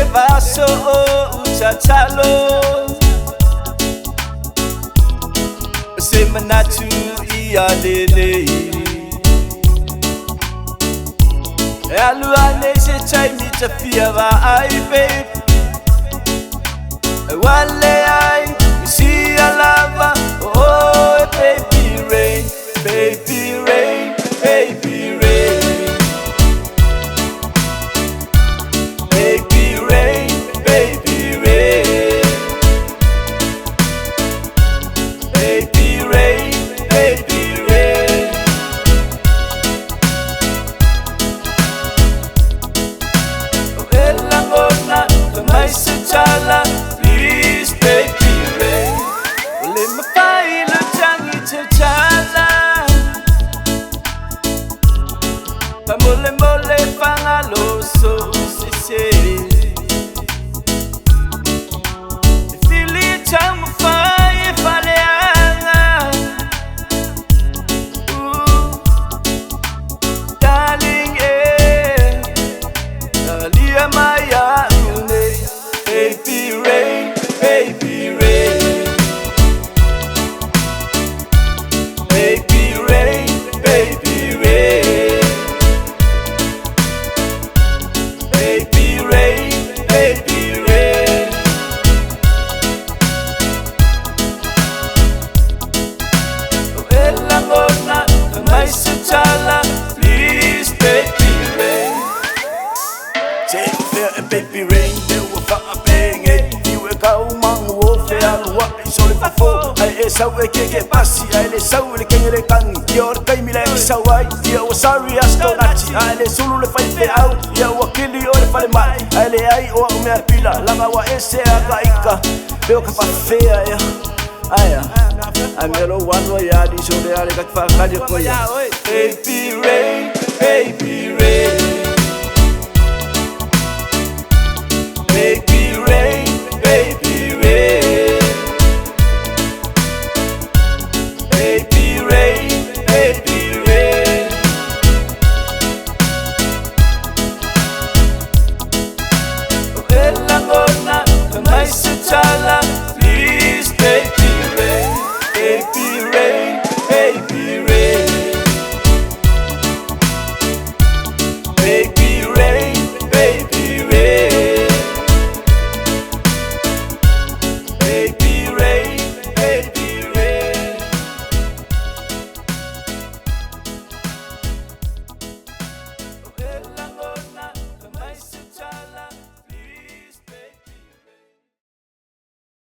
vaso uchachalo semanatu ialele aluane se chai mitafia va ai babe wale ai see a lava oh baby rain baby rain baby rain baby rain baby rain baby rain baby rain ella gonna mai se chala please baby rain le ma fai lo changi che chala pa mole mole fanga lo so si si fili chama fai fale anga darling dalia maya baby rain baby rain baby rain baby rain baby rain baby rain ella gonna mai se chala please baby rain take fair and baby rain they will fuck up bang it you will go man wo fair what so le fo ai esa we ke pasi ai le sau le kengere kangi yor kai mi le sawai yo sorry astonachi ai le sulu le fai fe au yo wakili o le fale mai ai le ai o me pila langa wa ese akaika veo que pa fea ya aya ai me lo wano ya di so de ale ka fa kaje ko ya baby rain baby rain baby rain baby rain baby rain baby rain ella gonna mai se chala